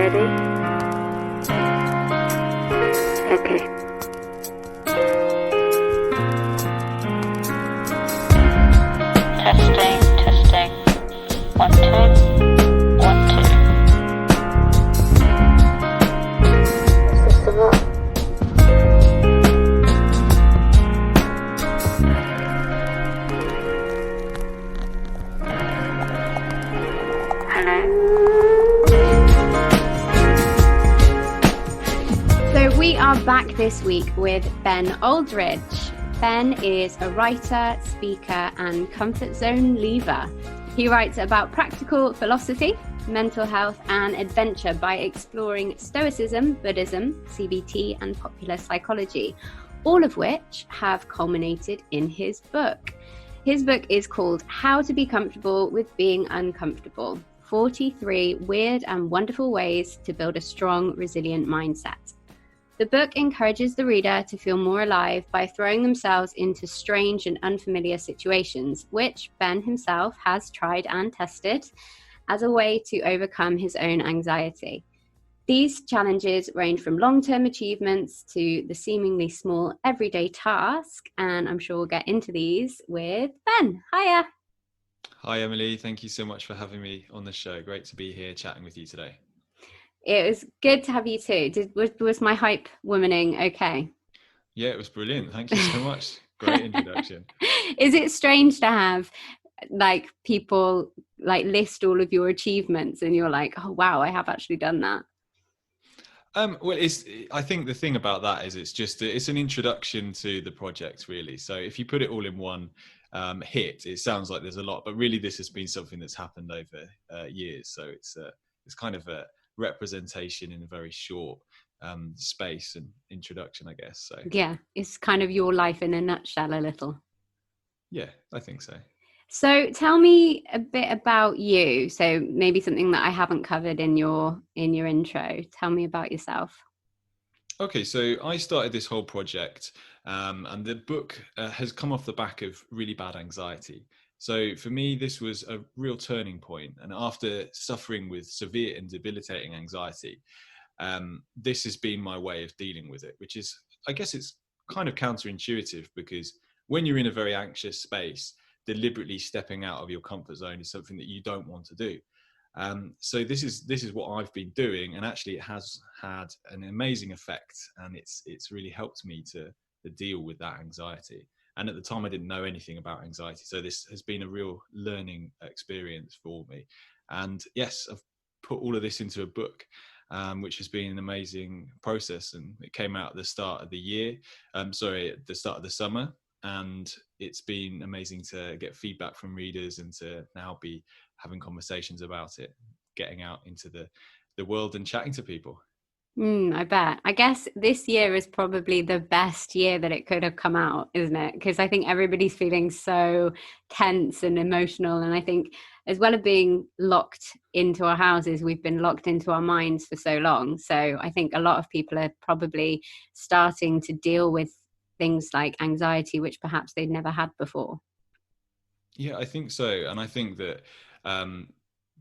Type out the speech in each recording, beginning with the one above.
Ready? Okay. Testing, testing. 1, 2, 1, 2. System up. Hello? So we are back this week with Ben Aldridge. Ben is a writer, speaker, and comfort zone leaver. He writes about practical philosophy, mental health, and adventure by exploring Stoicism, Buddhism, CBT, and popular psychology, all of which have culminated in his book. His book is called How to Be Comfortable with Being Uncomfortable: 43 Weird and Wonderful Ways to Build a Strong, Resilient Mindset. The book encourages the reader to feel more alive by throwing themselves into strange and unfamiliar situations, which Ben himself has tried and tested as a way to overcome his own anxiety. These challenges range from long-term achievements to the seemingly small everyday task, and I'm sure we'll get into these with Ben. Hiya. Hi, Emily. Thank you so much for having me on the show. Great to be here chatting with you today. It was good to have you too. Was my hype womaning okay? Yeah, it was brilliant. Thank you so much. Great introduction. Is it strange to have like people like list all of your achievements and you're like, oh wow, I have actually done that? Well, I think the thing about that is it's an introduction to the project, really. So if you put it all in one hit, it sounds like there's a lot, but really this has been something that's happened over years. So it's kind of a representation in a very short space and introduction, I guess. So yeah, it's kind of your life in a nutshell a little. Yeah, I think so. So tell me a bit about you. So maybe something that I haven't covered in your intro. Tell me about yourself. Okay, so I started this whole project and the book has come off the back of really bad anxiety. So for me, this was a real turning point. And after suffering with severe and debilitating anxiety, this has been my way of dealing with it, which is, I guess it's kind of counterintuitive, because when you're in a very anxious space, deliberately stepping out of your comfort zone is something that you don't want to do. So this is what I've been doing, and actually it has had an amazing effect, and it's really helped me to deal with that anxiety. And at the time I didn't know anything about anxiety, so this has been a real learning experience for me. And yes, I've put all of this into a book, which has been an amazing process, and it came out at the start of the year, at the start of the summer. And it's been amazing to get feedback from readers and to now be having conversations about it, getting out into the world and chatting to people. I bet. I guess this year is probably the best year that it could have come out, isn't it? Because I think everybody's feeling so tense and emotional. And I think as well as being locked into our houses, we've been locked into our minds for so long. So I think a lot of people are probably starting to deal with things like anxiety, which perhaps they'd never had before. Yeah, I think so. And I think that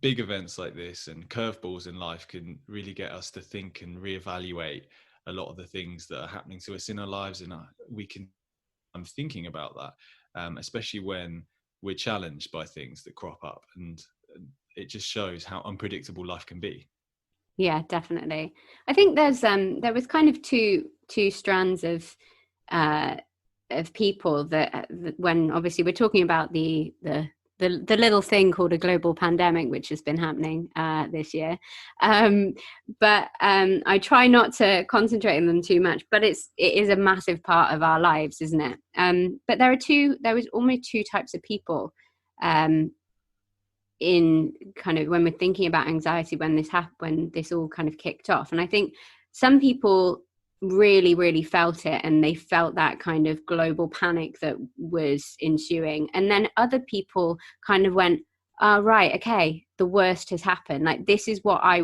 big events like this and curveballs in life can really get us to think and reevaluate a lot of the things that are happening to us in our lives. And I'm thinking about that, especially when we're challenged by things that crop up, and it just shows how unpredictable life can be. Yeah, definitely. I think there was kind of two strands of people that when obviously we're talking about the little thing called a global pandemic, which has been happening this year. But I try not to concentrate on them too much, but it is a massive part of our lives, isn't it? But there was almost two types of people in kind of when we're thinking about anxiety, when this all kind of kicked off. And I think some people really, really felt it, and they felt that kind of global panic that was ensuing. And then other people kind of went, oh, right, okay, the worst has happened. Like, this is what I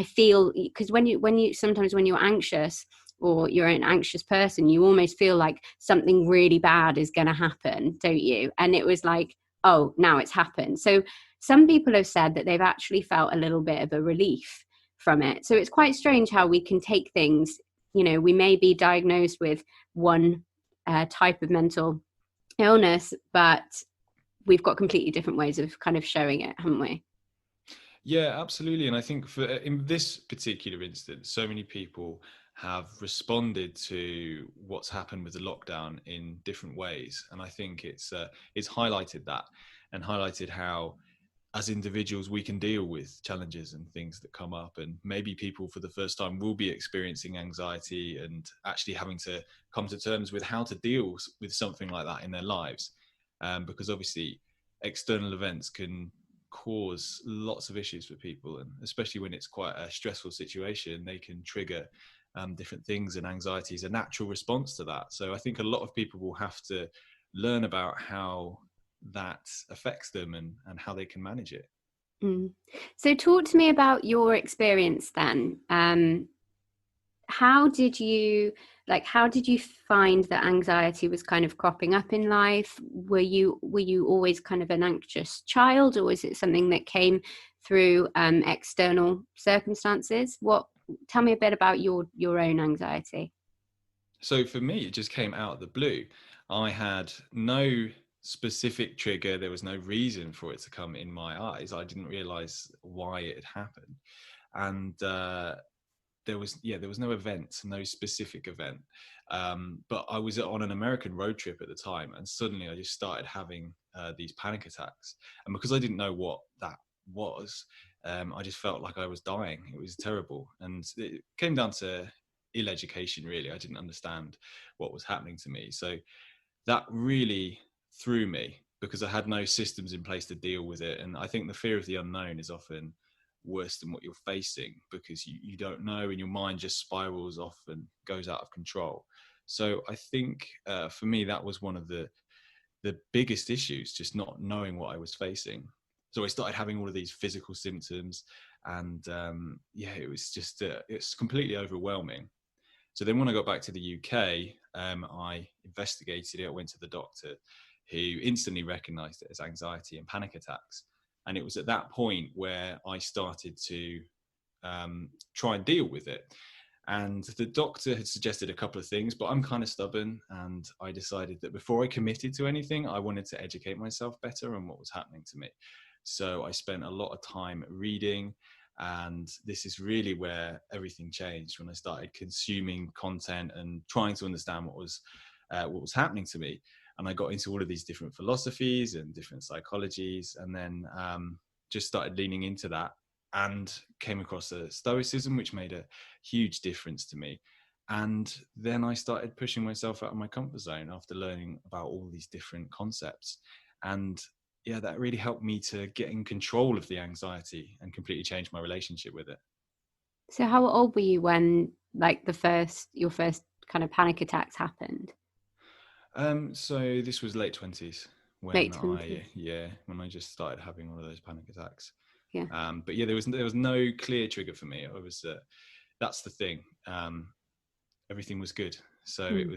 feel, because when you sometimes when you're anxious or you're an anxious person, you almost feel like something really bad is going to happen, don't you? And it was like, oh, now it's happened. So some people have said that they've actually felt a little bit of a relief from it. So it's quite strange how we can take things, we may be diagnosed with one type of mental illness, but we've got completely different ways of kind of showing it, haven't we? Yeah, absolutely. And I think in this particular instance, so many people have responded to what's happened with the lockdown in different ways. And I think it's highlighted that, and highlighted how as individuals we can deal with challenges and things that come up. And maybe people for the first time will be experiencing anxiety and actually having to come to terms with how to deal with something like that in their lives. Because obviously external events can cause lots of issues for people, and especially when it's quite a stressful situation, they can trigger different things, and anxiety is a natural response to that. So I think a lot of people will have to learn about how that affects them and how they can manage it. So talk to me about your experience then. How did you find that anxiety was kind of cropping up in life? Were you always kind of an anxious child, or was it something that came through external circumstances? Tell me a bit about your own anxiety. So for me, it just came out of the blue. I had no specific trigger. There was no reason for it to come in my eyes. I didn't realize why it had happened. And there was no event, no specific event. But I was on an American road trip at the time, and suddenly I just started having these panic attacks. And because I didn't know what that was, I just felt like I was dying. It was terrible. And it came down to ill education, really. I didn't understand what was happening to me. So that really threw me, because I had no systems in place to deal with it. And I think the fear of the unknown is often worse than what you're facing, because you don't know, and your mind just spirals off and goes out of control. So I think for me, that was one of the biggest issues, just not knowing what I was facing. So I started having all of these physical symptoms, and it was just it's completely overwhelming. So then when I got back to the UK, I investigated it. I went to the doctor, who instantly recognized it as anxiety and panic attacks. And it was at that point where I started to try and deal with it. And the doctor had suggested a couple of things, but I'm kind of stubborn. And I decided that before I committed to anything, I wanted to educate myself better on what was happening to me. So I spent a lot of time reading. And this is really where everything changed, when I started consuming content and trying to understand what was happening to me. And I got into all of these different philosophies and different psychologies, and then just started leaning into that, and came across Stoicism, which made a huge difference to me. And then I started pushing myself out of my comfort zone after learning about all these different concepts. And yeah, that really helped me to get in control of the anxiety and completely change my relationship with it. So how old were you when your first kind of panic attacks happened? So this was late 20s when Late 20s. when I just started having one of those panic attacks. Yeah. But yeah, there was no clear trigger for me. It was that's the thing. Everything was good, so it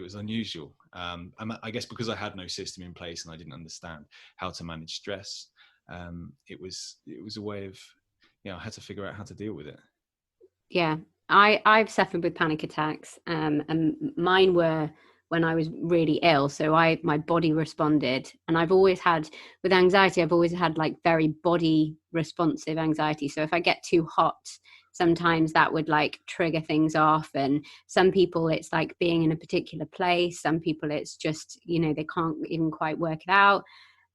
was unusual. I guess because I had no system in place and I didn't understand how to manage stress. It was a way of, I had to figure out how to deal with it. Yeah, I've suffered with panic attacks, and mine were when I was really ill. So my body responded, and I've always had, with anxiety, I've always had like very body responsive anxiety. So if I get too hot, sometimes that would like trigger things off. And some people it's like being in a particular place. Some people it's just, they can't even quite work it out.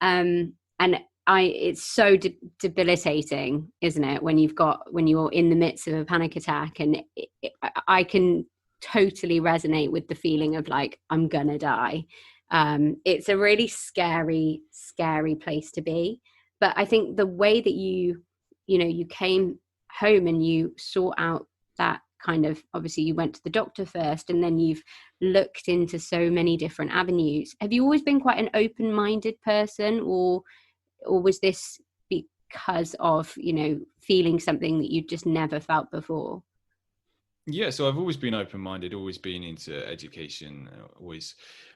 And it's so debilitating, isn't it, when you're in the midst of a panic attack, and I can totally resonate with the feeling of like, I'm gonna die. It's a really scary place to be. But I think the way that you came home and you sought out that kind of, obviously you went to the doctor first, and then you've looked into so many different avenues. Have you always been quite an open-minded person, or was this because of, feeling something that you just never felt before? Yeah, so I've always been open-minded, always been into education, always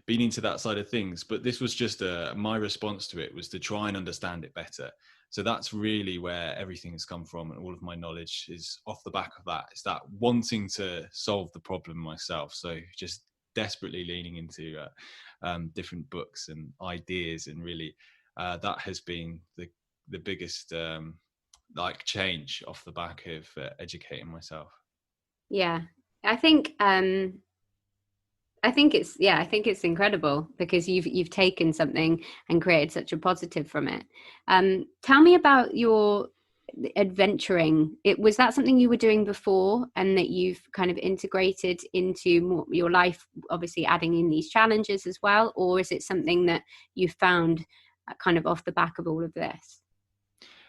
been into that side of things, but this was just my response to it was to try and understand it better. So that's really where everything has come from, and all of my knowledge is off the back of that. It's that wanting to solve the problem myself. So just desperately leaning into different books and ideas, and really that has been the biggest like change off the back of educating myself. Yeah, I think I think it's incredible because you've taken something and created such a positive from it. Tell me about your adventuring. Was that something you were doing before and that you've kind of integrated into your life, obviously adding in these challenges as well, or is it something that you found kind of off the back of all of this?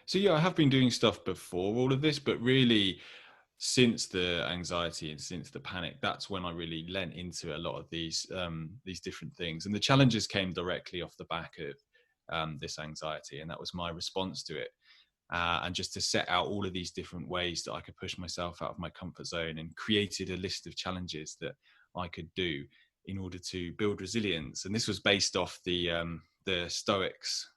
So yeah, I have been doing stuff before all of this, but really since the anxiety and since the panic, that's when I really lent into a lot of these different things. And the challenges came directly off the back of this anxiety, and that was my response to it. And just to set out all of these different ways that I could push myself out of my comfort zone, and created a list of challenges that I could do in order to build resilience. And this was based off the Stoics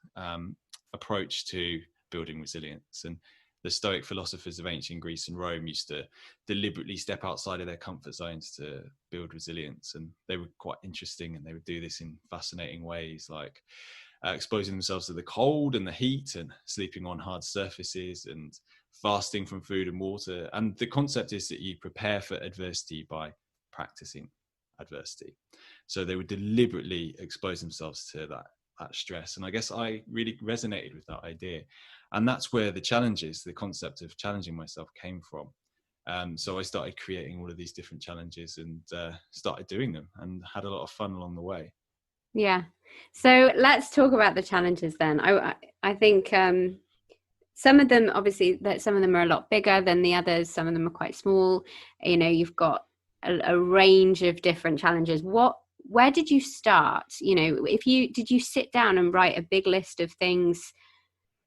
approach to building resilience. And the Stoic philosophers of ancient Greece and Rome used to deliberately step outside of their comfort zones to build resilience. And they were quite interesting, and they would do this in fascinating ways, like exposing themselves to the cold and the heat, and sleeping on hard surfaces, and fasting from food and water. And the concept is that you prepare for adversity by practicing adversity. So they would deliberately expose themselves to that stress. And I guess I really resonated with that idea. And that's where the challenges, the concept of challenging myself, came from. So I started creating all of these different challenges, and started doing them, and had a lot of fun along the way. Yeah. So let's talk about the challenges then. I think some of them, obviously, that some of them are a lot bigger than the others. Some of them are quite small. You know, you've got a range of different challenges. Where did you start? You know, did you sit down and write a big list of things,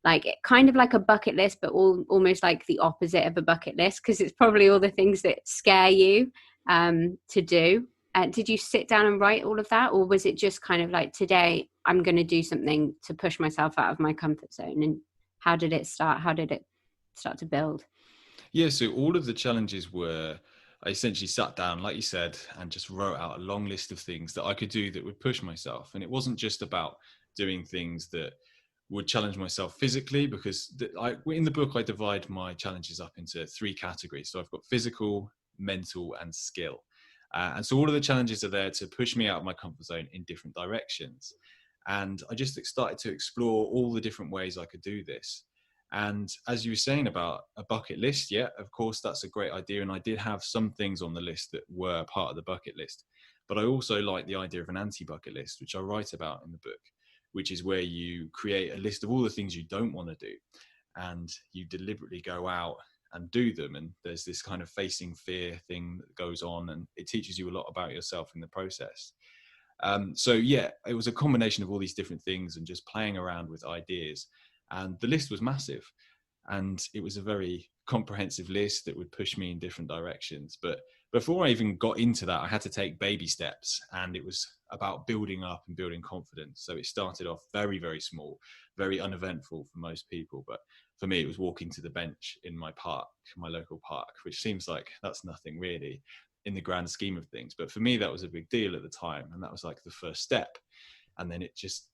like kind of like a bucket list, but almost like the opposite of a bucket list, because it's probably all the things that scare you to do. Did you sit down and write all of that, or was it just kind of like, today I'm going to do something to push myself out of my comfort zone? And how did it start? How did it start to build? Yeah, so all of the challenges were, I essentially sat down, like you said, and just wrote out a long list of things that I could do that would push myself. And it wasn't just about doing things that would challenge myself physically, because in the book, I divide my challenges up into 3 categories. So I've got physical, mental, and skill. And so all of the challenges are there to push me out of my comfort zone in different directions. And I just started to explore all the different ways I could do this. And as you were saying about a bucket list, yeah, of course, that's a great idea. And I did have some things on the list that were part of the bucket list. But I also like the idea of an anti-bucket list, which I write about in the book, which is where you create a list of all the things you don't want to do, and you deliberately go out and do them. And there's this kind of facing fear thing that goes on, and it teaches you a lot about yourself in the process. So yeah, it was a combination of all these different things and just playing around with ideas. And the list was massive, and it was a very comprehensive list that would push me in different directions. But before I even got into that, I had to take baby steps, and it was about building up and building confidence. So it started off very, very small, very uneventful for most people. But for me, it was walking to the bench in my park, my local park, which seems like that's nothing really in the grand scheme of things. But for me, that was a big deal at the time. And that was like the first step. And then it just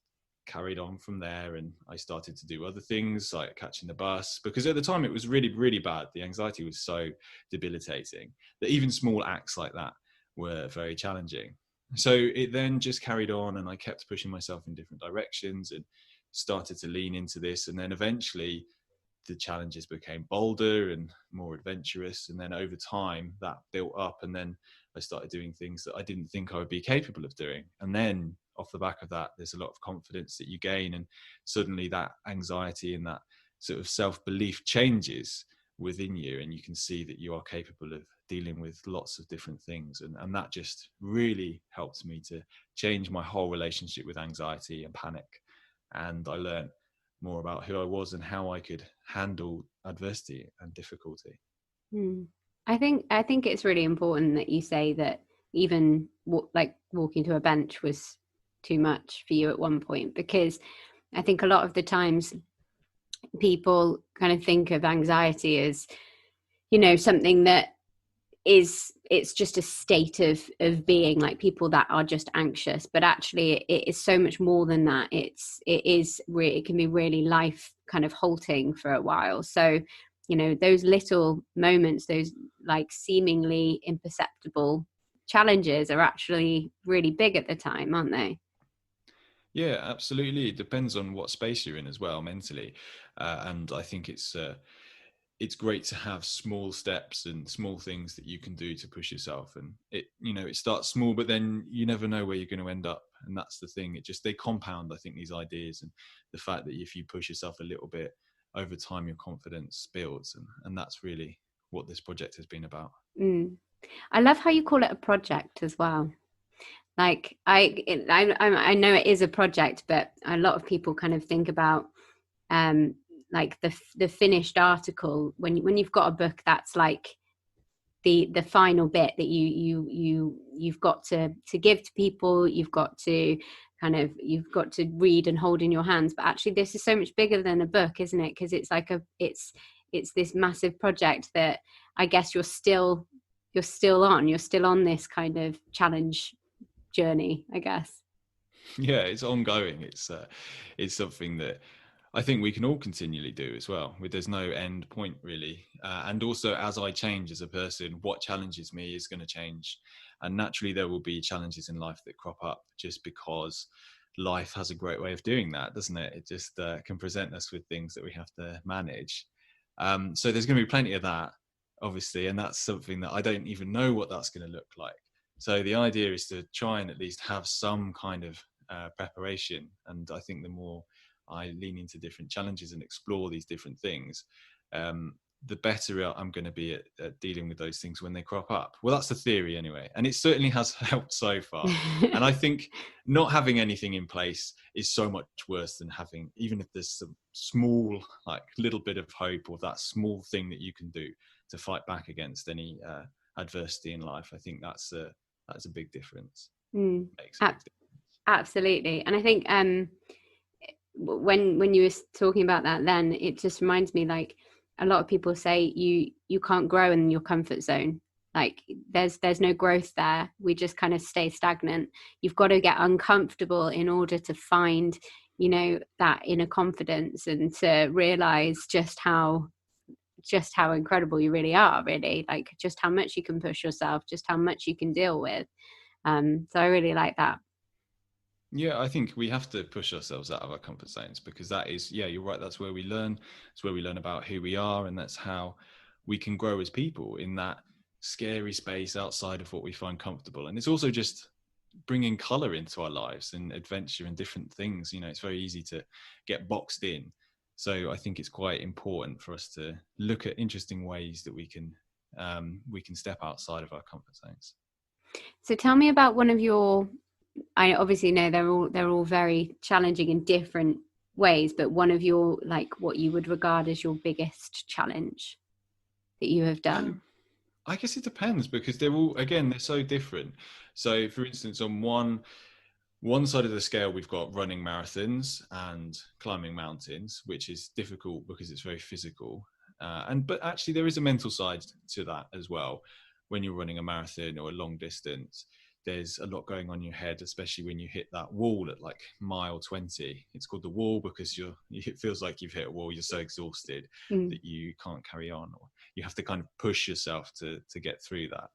carried on from there, and I started to do other things like catching the bus, because at the time it was really, really bad. The anxiety was so debilitating that even small acts like that were very challenging. So it then just carried on, and I kept pushing myself in different directions and started to lean into this. And then eventually the challenges became bolder and more adventurous, and then over time that built up, and then I started doing things that I didn't think I would be capable of doing. And then off the back of that, there's a lot of confidence that you gain, and suddenly that anxiety and that sort of self-belief changes within you, and you can see that you are capable of dealing with lots of different things. And that just really helped me to change my whole relationship with anxiety and panic. And I learned more about who I was and how I could handle adversity and difficulty. I think it's really important that you say that even like walking to a bench was too much for you at one point? Because I think a lot of the times people kind of think of anxiety as, you know, something that it's just a state of being, like people that are just anxious, but actually it is so much more than that. It can be really life kind of halting for a while. So, you know, those little moments, those like seemingly imperceptible challenges are actually really big at the time, aren't they? Yeah, absolutely. It depends on what space you're in as well mentally, and I think it's great to have small steps and small things that you can do to push yourself. And it starts small, but then you never know where you're going to end up. And that's the thing. They compound, I think, these ideas, and the fact that if you push yourself a little bit over time, your confidence builds, and that's really what this project has been about. I love how you call it a project as well. Like I know it is a project, but a lot of people kind of think about like the finished article when you've got a book that's like the final bit that you've got to give to people. You've got to read and hold in your hands. But actually, this is so much bigger than a book, isn't it? Because it's like it's this massive project that I guess you're still on this kind of challenge journey, I guess. Yeah, it's ongoing. It's something that I think we can all continually do as well. There's no end point really, and also as I change as a person, what challenges me is going to change, and naturally there will be challenges in life that crop up just because life has a great way of doing that, doesn't it? It just can present us with things that we have to manage. So there's going to be plenty of that, obviously, and that's something that I don't even know what that's going to look like. So the idea is to try and at least have some kind of preparation. And I think the more I lean into different challenges and explore these different things, the better I'm going to be at dealing with those things when they crop up. Well, that's the theory anyway. And it certainly has helped so far. And I think not having anything in place is so much worse than having, even if there's some small, like little bit of hope or that small thing that you can do to fight back against any adversity in life. I think that's a big difference. Makes a big difference. Absolutely. And I think when you were talking about that, then it just reminds me, like a lot of people say you can't grow in your comfort zone. Like there's no growth there. We just kind of stay stagnant. You've got to get uncomfortable in order to find, you know, that inner confidence and to realize just how incredible you really are, really, like just how much you can push yourself, just how much you can deal with. So I really like that. Yeah, I think we have to push ourselves out of our comfort zones, because that is, yeah, you're right. That's where we learn. It's where we learn about who we are. And that's how we can grow as people, in that scary space outside of what we find comfortable. And it's also just bringing color into our lives and adventure and different things. You know, it's very easy to get boxed in. So I think it's quite important for us to look at interesting ways that we can step outside of our comfort zones. So tell me about one of your, I obviously know they're all very challenging in different ways, but one of your, like what you would regard as your biggest challenge that you have done. I guess it depends, because they're so different. So for instance, on one side of the scale, we've got running marathons and climbing mountains, which is difficult because it's very physical. But actually there is a mental side to that as well. When you're running a marathon or a long distance, there's a lot going on in your head, especially when you hit that wall at like mile 20. It's called the wall because it feels like you've hit a wall. You're so exhausted that you can't carry on, or you have to kind of push yourself to get through that.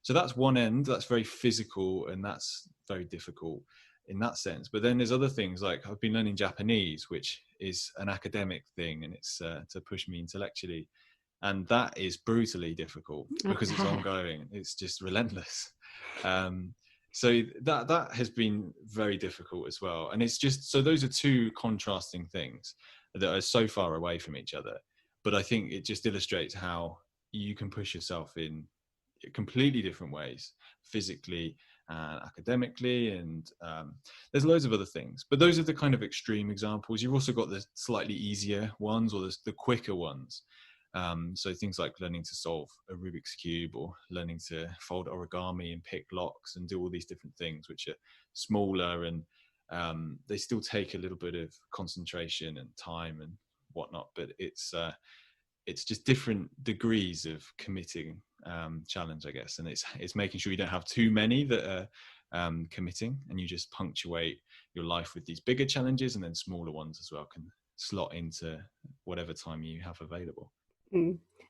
So that's one end. That's very physical, and that's very difficult in that sense. But then there's other things, like I've been learning Japanese, which is an academic thing, and it's to push me intellectually. And that is brutally difficult because it's ongoing. It's just relentless. So that has been very difficult as well. And it's just, so those are two contrasting things that are so far away from each other. But I think it just illustrates how you can push yourself in completely different ways, physically and academically, and there's loads of other things. But those are the kind of extreme examples. You've also got the slightly easier ones, or the quicker ones. So things like learning to solve a Rubik's Cube, or learning to fold origami and pick locks and do all these different things, which are smaller and They still take a little bit of concentration and time and whatnot, but it's just different degrees of committing challenge, I guess. And it's making sure you don't have too many that are committing, and you just punctuate your life with these bigger challenges, and then smaller ones as well can slot into whatever time you have available.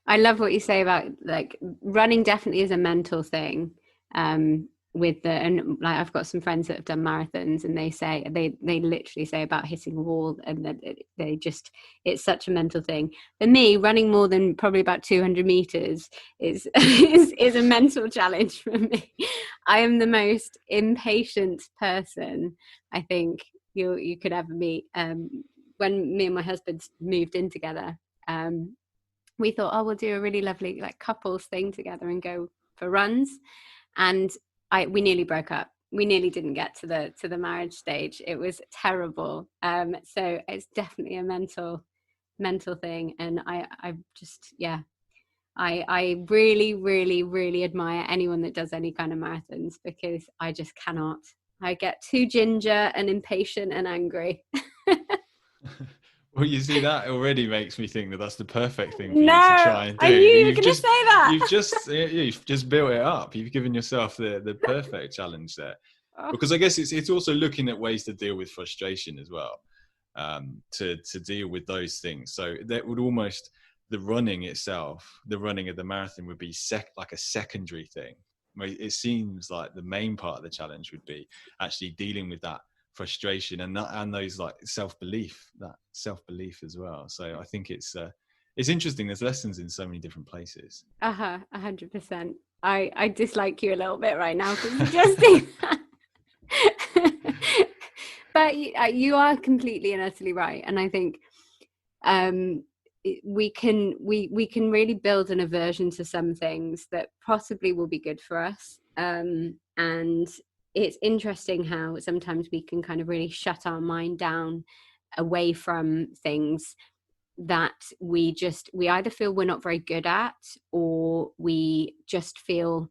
I love what you say about like running definitely is a mental thing. And like I've got some friends that have done marathons, and they say they literally say about hitting a wall, and that they just, it's such a mental thing. For me, running more than probably about 200 meters is is a mental challenge for me. I am the most impatient person I think you could ever meet. When me and my husband moved in together, we thought, oh, we'll do a really lovely like couples thing together and go for runs, and we nearly broke up. We nearly didn't get to the marriage stage. It was terrible. So it's definitely a mental thing. And I just, yeah, I really, really, really admire anyone that does any kind of marathons, because I just cannot. I get too ginger and impatient and angry. Well, you see, that already makes me think that that's the perfect thing for No, you to try and do. I knew you were going to say that. You've just built it up. You've given yourself the perfect challenge there. Because I guess it's also looking at ways to deal with frustration as well, to deal with those things. So that would almost, the running itself, the running of the marathon would be like a secondary thing. It seems like the main part of the challenge would be actually dealing with that frustration and those like self-belief as well. So I think it's interesting. There's lessons in so many different places. 100%. I dislike you a little bit right now for suggesting that. But you are completely and utterly right, and I think we can really build an aversion to some things that possibly will be good for us, and it's interesting how sometimes we can kind of really shut our mind down away from things that we either feel we're not very good at, or we just feel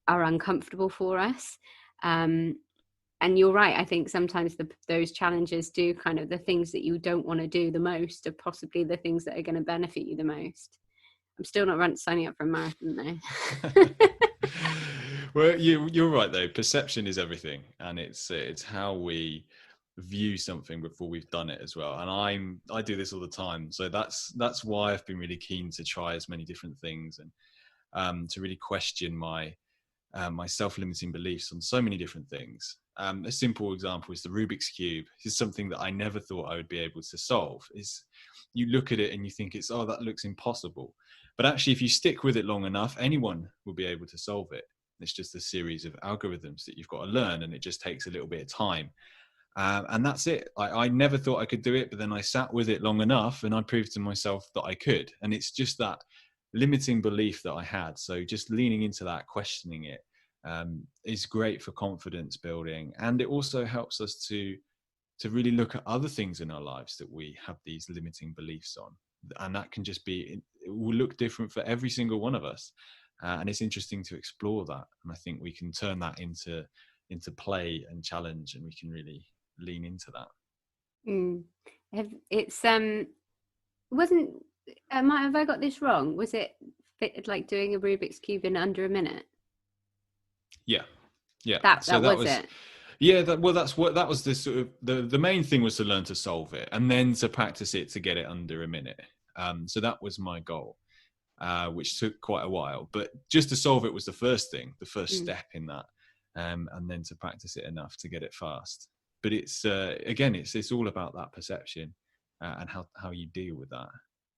are uncomfortable for us. And you're right. I think sometimes those challenges do kind of, the things that you don't want to do the most are possibly the things that are going to benefit you the most. I'm still not signing up for a marathon though. Well, you're right though. Perception is everything, and it's how we view something before we've done it as well. And I do this all the time, so that's why I've been really keen to try as many different things, and to really question my self-limiting beliefs on so many different things. A simple example is the Rubik's Cube. This is something that I never thought I would be able to solve. You look at it and you think that looks impossible. But actually, if you stick with it long enough, anyone will be able to solve it. It's just a series of algorithms that you've got to learn, and it just takes a little bit of time. And that's it. I never thought I could do it, but then I sat with it long enough and I proved to myself that I could. And it's just that limiting belief that I had. So just leaning into that, questioning it, is great for confidence building. And it also helps us to really look at other things in our lives that we have these limiting beliefs on. And that can just be, it will look different for every single one of us. And it's interesting to explore that. And I think we can turn that into play and challenge, and we can really lean into that. It's wasn't have I got this wrong? Was it like doing a Rubik's Cube in under a minute? Yeah. That was it. Yeah, that was the sort of the main thing was to learn to solve it, and then to practice it to get it under a minute. So that was my goal, which took quite a while. But just to solve it was the first thing, the first step in that, and then to practice it enough to get it fast. But it's again, it's all about that perception and how you deal with that.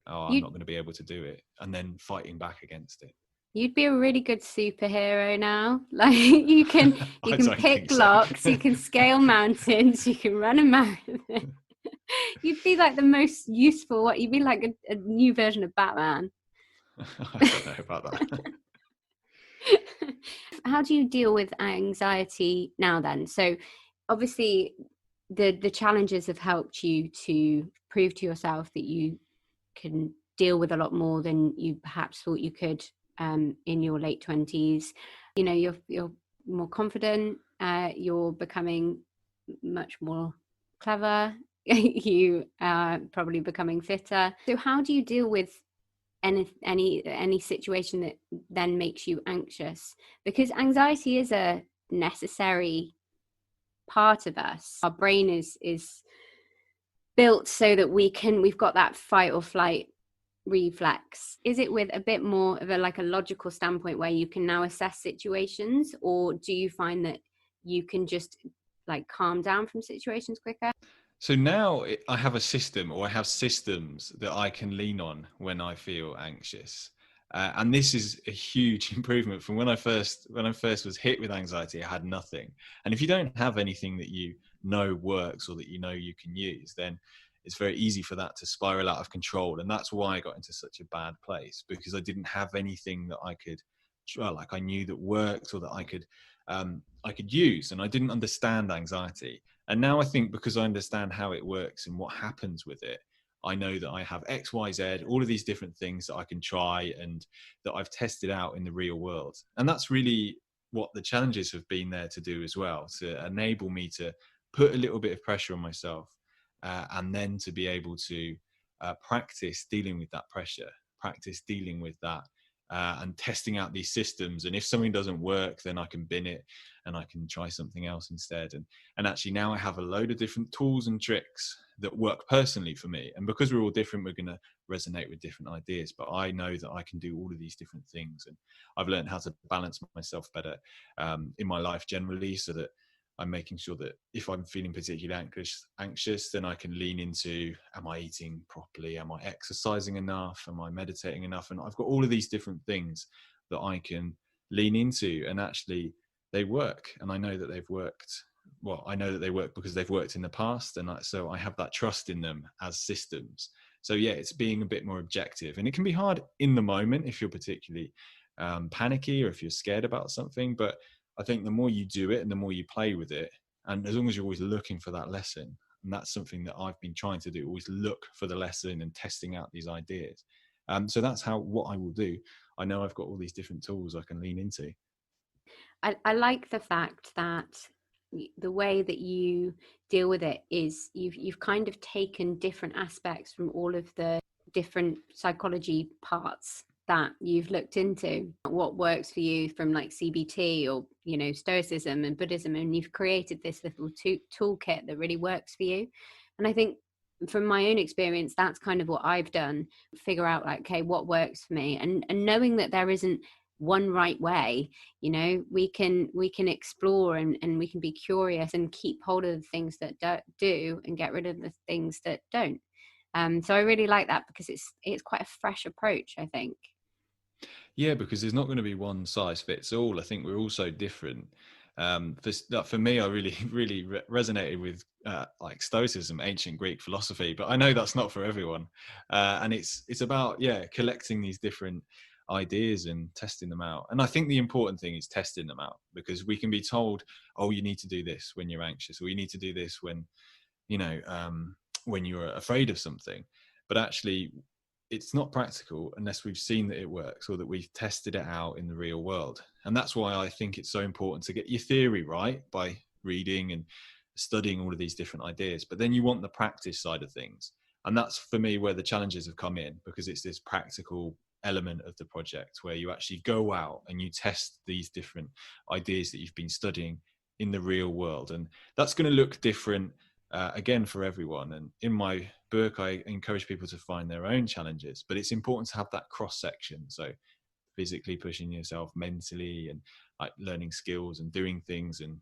I'm not going to be able to do it, and then fighting back against it. You'd be a really good superhero now. Like you can pick locks, you can scale mountains, you can run a marathon. You'd be like the most useful. You'd be like a new version of Batman. I don't know about that. How do you deal with anxiety now then? So obviously the challenges have helped you to prove to yourself that you can deal with a lot more than you perhaps thought you could in your late 20s. You know, you're more confident, you're becoming much more clever. You are probably becoming fitter. So how do you deal with any situation that then makes you anxious? Because anxiety is a necessary part of us. Our brain is built so that we've got that fight or flight reflex. Is it with a bit more of a logical standpoint where you can now assess situations, or do you find that you can just calm down from situations quicker? So now I have a system, or I have systems that I can lean on when I feel anxious. And this is a huge improvement from when I first was hit with anxiety. I had nothing. And if you don't have anything that you know works or that you know you can use, then it's very easy for that to spiral out of control. And that's why I got into such a bad place, because I didn't have anything that I could try, like I knew that worked, or that I could use. And I didn't understand anxiety. And now I think, because I understand how it works and what happens with it, I know that I have X, Y, Z, all of these different things that I can try and that I've tested out in the real world. And that's really what the challenges have been there to do as well, to enable me to put a little bit of pressure on myself, and then to be able to practice dealing with that pressure, practice dealing with that, and testing out these systems. And if something doesn't work, then I can bin it and I can try something else instead. And actually now I have a load of different tools and tricks that work personally for me. And because we're all different, we're going to resonate with different ideas. But I know that I can do all of these different things. And I've learned how to balance myself better in my life generally, so that I'm making sure that if I'm feeling particularly anxious, then I can lean into, am I eating properly? Am I exercising enough? Am I meditating enough? And I've got all of these different things that I can lean into, and actually they work. And I know that they've worked. Well, I know that they work because they've worked in the past. And so I have that trust in them as systems. So yeah, it's being a bit more objective. And it can be hard in the moment if you're particularly panicky, or if you're scared about something. But I think the more you do it and the more you play with it, and as long as you're always looking for that lesson, and that's something that I've been trying to do, always look for the lesson and testing out these ideas. So that's what I will do. I know I've got all these different tools I can lean into. I like the fact that the way that you deal with it is you've kind of taken different aspects from all of the different psychology parts that you've looked into, what works for you from CBT or Stoicism and Buddhism, and you've created this little toolkit that really works for you. And I think from my own experience, that's kind of what I've done, figure out okay, what works for me, and knowing that there isn't one right way. We can explore and we can be curious and keep hold of the things that do and get rid of the things that don't. So I really like that, because it's quite a fresh approach, I think. Yeah, because there's not going to be one size fits all. I think we're all so different. For me, I really, really resonated with Stoicism, ancient Greek philosophy, but I know that's not for everyone. And it's about, collecting these different ideas and testing them out. And I think the important thing is testing them out, because we can be told, oh, you need to do this when you're anxious, or you need to do this when you're afraid of something. But actually, it's not practical unless we've seen that it works, or that we've tested it out in the real world. And that's why I think it's so important to get your theory right by reading and studying all of these different ideas. But then you want the practice side of things. And that's for me where the challenges have come in, because it's this practical element of the project where you actually go out and you test these different ideas that you've been studying in the real world. And that's going to look different again for everyone. And in my book, I encourage people to find their own challenges, but it's important to have that cross section. So physically pushing yourself, mentally, and learning skills and doing things. And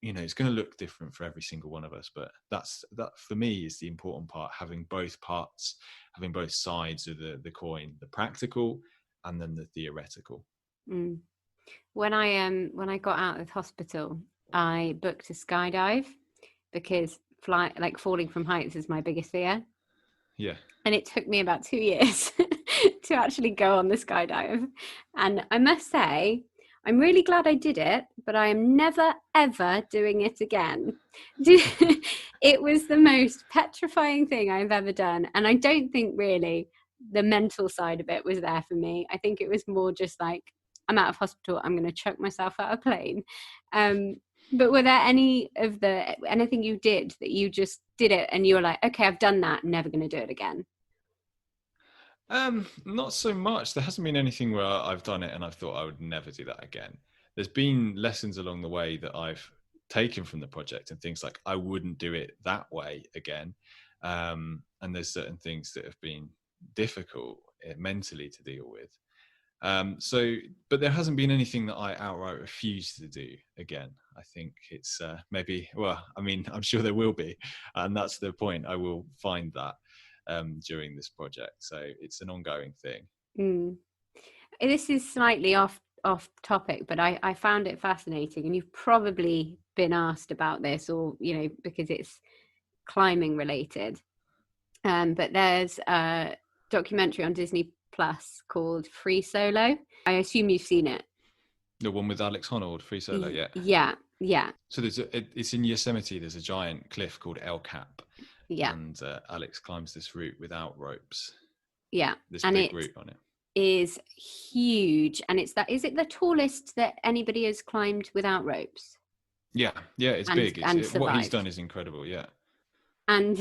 it's going to look different for every single one of us. But that for me is the important part, having both parts, having both sides of the coin, the practical and then the theoretical. When I got out of hospital, I booked a skydive, because falling from heights is my biggest fear. Yeah. And it took me about 2 years to actually go on the skydive. And I must say, I'm really glad I did it, but I am never, ever doing it again. It was the most petrifying thing I've ever done. And I don't think really the mental side of it was there for me. I think it was more just I'm out of hospital, I'm going to chuck myself out of a plane. But were there anything you did that you just did it and you were like, okay, I've done that, never going to do it again? Not so much. There hasn't been anything where I've done it and I've thought I would never do that again. There's been lessons along the way that I've taken from the project and things like I wouldn't do it that way again. And there's certain things that have been difficult mentally to deal with. But there hasn't been anything that I outright refuse to do again. I think it's maybe, well, I mean, I'm sure there will be, and that's the point. I will find that during this project. So it's an ongoing thing. Mm. This is slightly off topic, but I found it fascinating, and you've probably been asked about this, or because it's climbing related. But there's a documentary on Disney Plus called Free Solo. I assume you've seen it. The one with Alex Honnold, Free Solo, yeah. So it's in Yosemite. There's a giant cliff called El Cap. Yeah. And Alex climbs this route without ropes. Yeah. This big route on it is huge, and is it the tallest that anybody has climbed without ropes? Yeah, it's big. What he's done is incredible. Yeah. And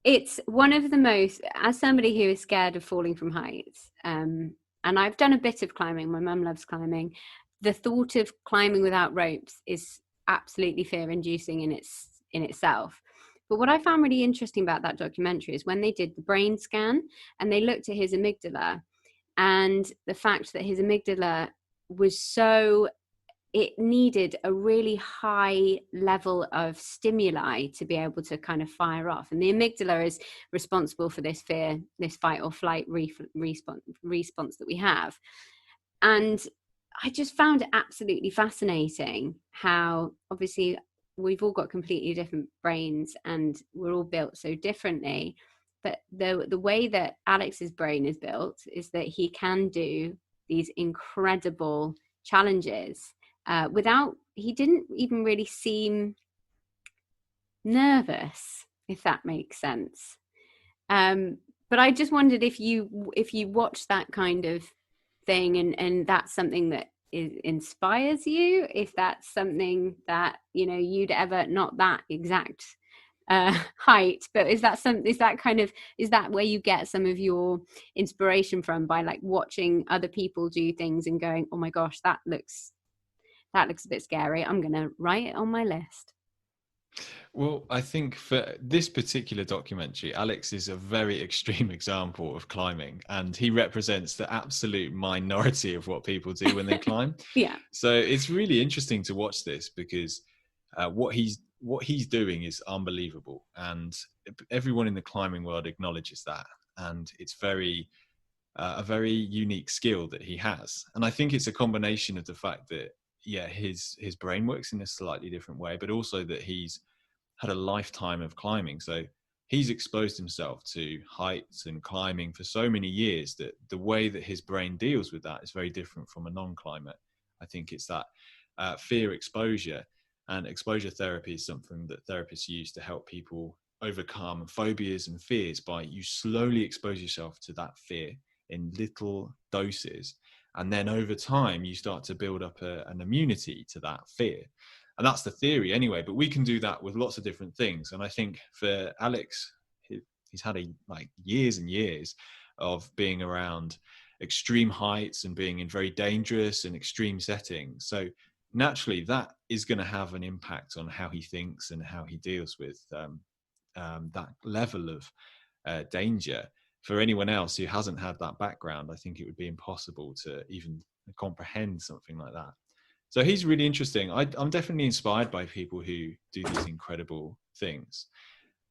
it's one of the most, as somebody who is scared of falling from heights, and I've done a bit of climbing, my mum loves climbing, the thought of climbing without ropes is absolutely fear-inducing in itself. But what I found really interesting about that documentary is when they did the brain scan and they looked at his amygdala, and the fact that his amygdala was it needed a really high level of stimuli to be able to kind of fire off. And the amygdala is responsible for this fear, this fight or flight response that we have. And I just found it absolutely fascinating how, obviously, we've all got completely different brains and we're all built so differently. But the way that Alex's brain is built is that he can do these incredible challenges he didn't even really seem nervous, if that makes sense. But I just wondered if you watch that kind of thing and that's something that inspires you, if that's something that you'd ever, not that exact height, but is that where you get some of your inspiration from, by like watching other people do things and going, oh my gosh, that looks a bit scary, I'm gonna write it on my list? Well, I think for this particular documentary, Alex is a very extreme example of climbing, and he represents the absolute minority of what people do when they climb. Yeah. So it's really interesting to watch this because what he's doing is unbelievable, and everyone in the climbing world acknowledges that, and it's a very unique skill that he has. And I think it's a combination of the fact that his brain works in a slightly different way, but also that he's had a lifetime of climbing. So he's exposed himself to heights and climbing for so many years that the way that his brain deals with that is very different from a non-climber. I think it's that fear exposure, and exposure therapy is something that therapists use to help people overcome phobias and fears. By you slowly expose yourself to that fear in little doses, and then over time you start to build up an immunity to that fear. And that's the theory anyway, but we can do that with lots of different things. And I think for Alex, he's had years and years of being around extreme heights and being in very dangerous and extreme settings. So naturally that is going to have an impact on how he thinks and how he deals with that level of danger. For anyone else who hasn't had that background, I think it would be impossible to even comprehend something like that. So he's really interesting. I'm definitely inspired by people who do these incredible things.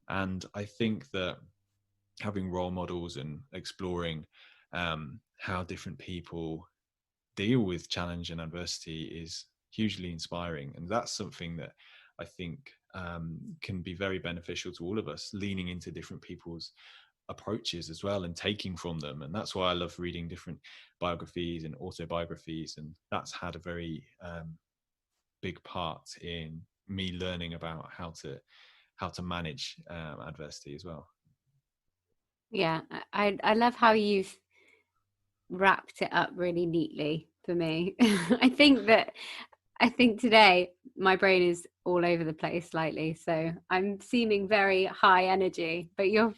And I think that having role models and exploring how different people deal with challenge and adversity is hugely inspiring. And that's something that I think can be very beneficial to all of us, leaning into different people's approaches as well and taking from them. And that's why I love reading different biographies and autobiographies, and that's had a very big part in me learning about how to manage adversity as well. Yeah, I love how you've wrapped it up really neatly for me. I think that I think today my brain is all over the place slightly, so I'm seeming very high energy, but you're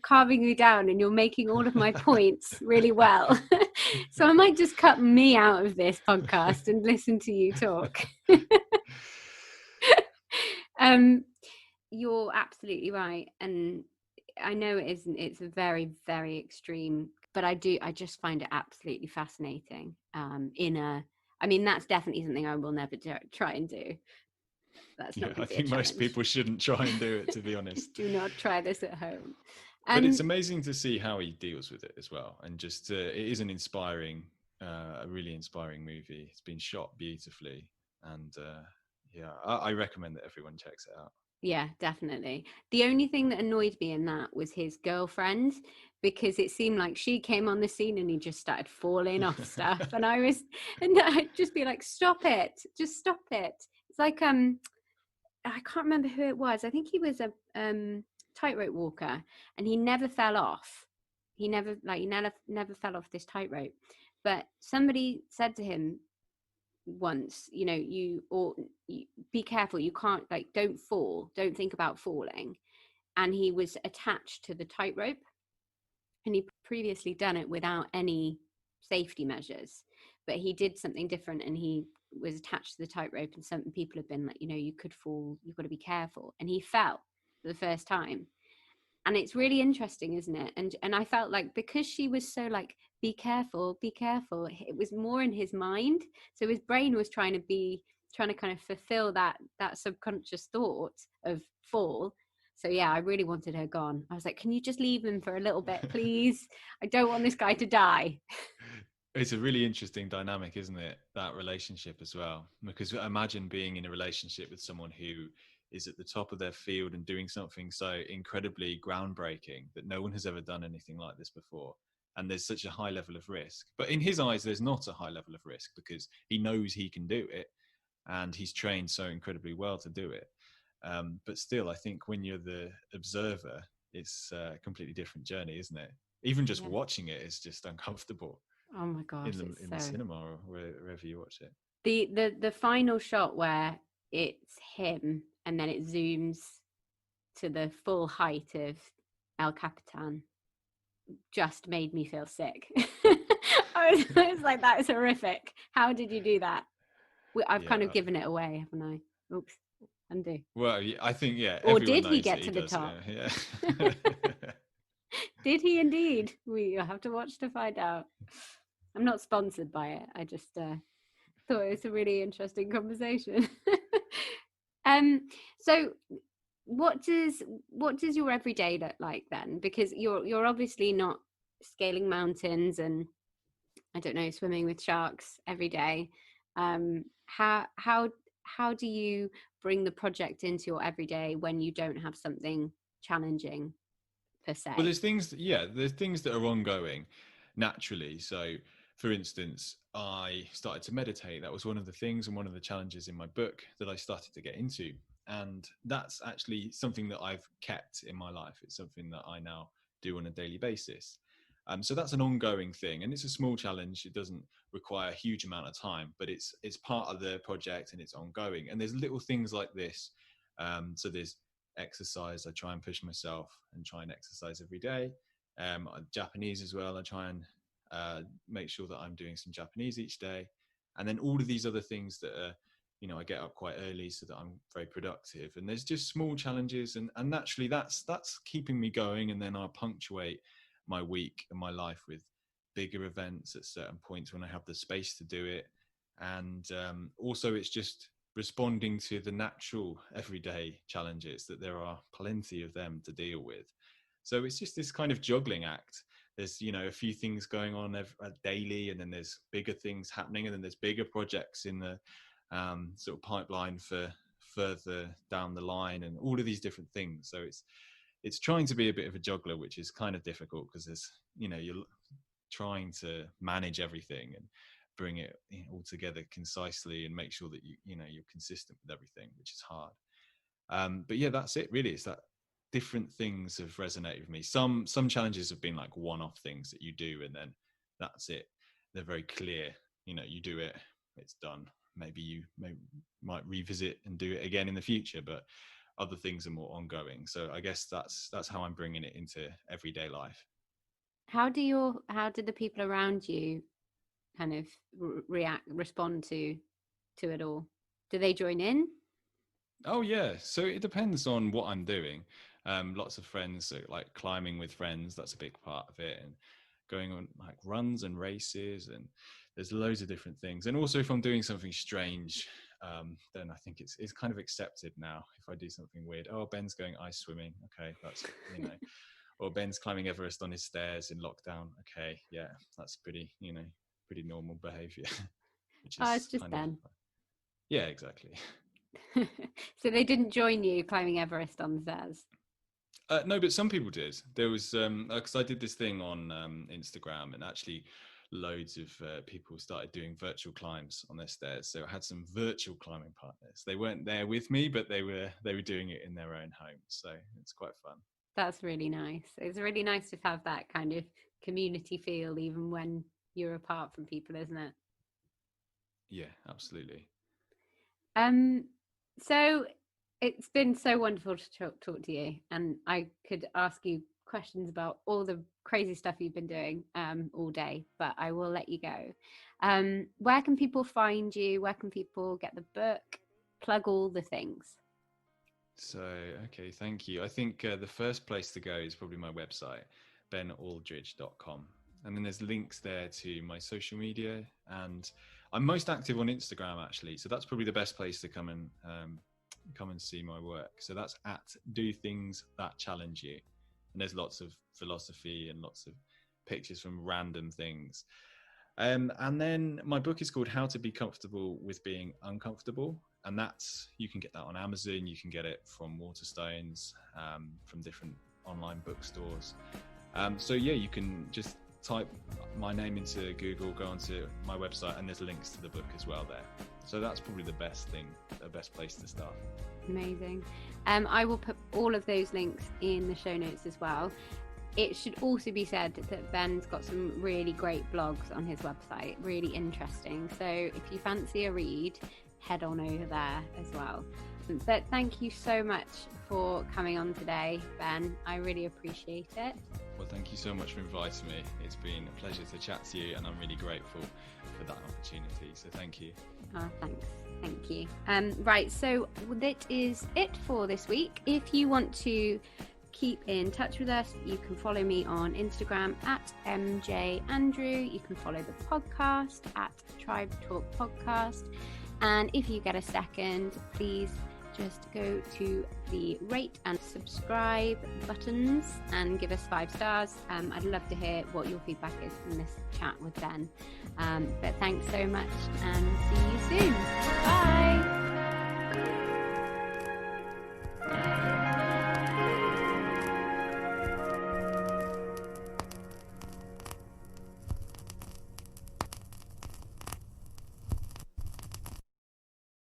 calming me down and you're making all of my points really well. So I might just cut me out of this podcast and listen to you talk. You're absolutely right, and I know it isn't. It's a very, very extreme, but I just find it absolutely fascinating. I mean, that's definitely something I will never try and do. That's Yeah, not going I to be a think most challenge. people shouldn't try and do it, to be honest. Do not try this at home. But it's amazing to see how he deals with it as well, and just it is an inspiring, a really inspiring movie. It's been shot beautifully, and yeah, I recommend that everyone checks it out. Yeah, definitely. The only thing that annoyed me in that was his girlfriend, because it seemed like she came on the scene and he just started falling off stuff. And I'd just be like, stop it, just stop it. It's like, I can't remember who it was. I think he was a tightrope walker, and he never fell off. He never fell off this tightrope. But somebody said to him once, you be careful, you can't, like, don't fall, don't think about falling. And he was attached to the tightrope, and he previously done it without any safety measures, but he did something different, and he was attached to the tightrope, and some people have been like, you could fall, you've got to be careful, and he fell for the first time. And it's really interesting, isn't it? And I felt like, because she was so like, be careful, it was more in his mind. So his brain was trying to kind of fulfill that subconscious thought of fall. So yeah, I really wanted her gone. I was like, can you just leave him for a little bit, please? I don't want this guy to die. It's a really interesting dynamic, isn't it? That relationship as well. Because imagine being in a relationship with someone who is at the top of their field and doing something so incredibly groundbreaking that no one has ever done anything like this before. And there's such a high level of risk. But in his eyes, there's not a high level of risk because he knows he can do it and he's trained so incredibly well to do it. But still, I think when you're the observer, it's a completely different journey, isn't it? Even just watching it is just uncomfortable. Oh my gosh, In the cinema or wherever you watch it. The final shot where it's him and then it zooms to the full height of El Capitan just made me feel sick. I was like, that is horrific. How did you do that? I've kind of given it away, haven't I? Oops, undo. Well, I think, yeah. Or did he get to the top? Yeah. Did he indeed? We have to watch to find out. I'm not sponsored by it. I just thought it was a really interesting conversation. So what does your everyday look like then? Because you're obviously not scaling mountains and, I don't know, swimming with sharks every day. How do you bring the project into your everyday when you don't have something challenging per se? Well, there's things that are ongoing naturally. So, for instance, I started to meditate. That was one of the things and one of the challenges in my book that I started to get into. And that's actually something that I've kept in my life. It's something that I now do on a daily basis. So that's an ongoing thing, and it's a small challenge. It doesn't require a huge amount of time, but it's part of the project and it's ongoing. And there's little things like this. So there's exercise. I try and push myself and try and exercise every day. Japanese as well. I try and make sure that I'm doing some Japanese each day. And then all of these other things that are, I get up quite early so that I'm very productive. And there's just small challenges, and naturally that's keeping me going. And then I'll punctuate my week and my life with bigger events at certain points when I have the space to do it. And also it's just responding to the natural everyday challenges, that there are plenty of them to deal with. So it's just this kind of juggling act. There's a few things going on daily, and then there's bigger things happening, and then there's bigger projects in the sort of pipeline for further down the line, and all of these different things. So it's trying to be a bit of a juggler, which is kind of difficult because there's you're trying to manage everything and bring it all together concisely and make sure that you're consistent with everything, which is hard. But yeah, that's it really. It's that different things have resonated with me. Some challenges have been like one-off things that you do, and then that's it. They're very clear. You do it, it's done. maybe you might revisit and do it again in the future, but other things are more ongoing. So I guess that's how I'm bringing it into everyday life. How did the people around you kind of respond to it all? Do they join in? Oh yeah, so it depends on what I'm doing. Lots of friends, so like climbing with friends, that's a big part of it, and going on like runs and races, and there's loads of different things. And also if I'm doing something strange, then I think it's kind of accepted now. If I do something weird, oh, Ben's going ice swimming, okay, that's, you know, or Ben's climbing Everest on his stairs in lockdown, okay, yeah, that's pretty normal behavior. Which is It's just Ben. Yeah, exactly. So they didn't join you climbing Everest on the stairs? No, but some people did. There was because I did this thing on Instagram, and actually loads of people started doing virtual climbs on their stairs. So I had some virtual climbing partners. They weren't there with me, but they were doing it in their own home. So it's quite fun. That's really nice. It's really nice to have that kind of community feel, even when you're apart from people, isn't it? Yeah, absolutely. So it's been so wonderful to talk to you, and I could ask you questions about all the crazy stuff you've been doing all day, but I will let you go. Where can people find you? Where can people get the book? Plug all the things. So, okay, thank you. I think the first place to go is probably my website, benaldridge.com. And then there's links there to my social media, and I'm most active on Instagram actually. So that's probably the best place to come and see my work. So that's @DoThingsThatChallengeYou. And there's lots of philosophy and lots of pictures from random things. And then my book is called How to Be Comfortable with Being Uncomfortable. And you can get that on Amazon. You can get it from Waterstones, from different online bookstores. So yeah, you can just type my name into Google, go onto my website, and there's links to the book as well there. So that's probably the best place to start. Amazing. I will put all of those links in the show notes as well. It should also be said that Ben's got some really great blogs on his website, really interesting. So if you fancy a read, head on over there as well. But thank you so much for coming on today, Ben. I really appreciate it. Well, thank you so much for inviting me. It's been a pleasure to chat to you, and I'm really grateful for that opportunity. So thank you. Oh, thanks. Thank you. Right, so that is it for this week. If you want to keep in touch with us, you can follow me on Instagram @MJAndrew. You can follow the podcast @Tribe Talk Podcast. And if you get a second, please just go to the rate and subscribe buttons and give us 5 stars. I'd love to hear what your feedback is from this chat with Ben. But thanks so much, and see you soon.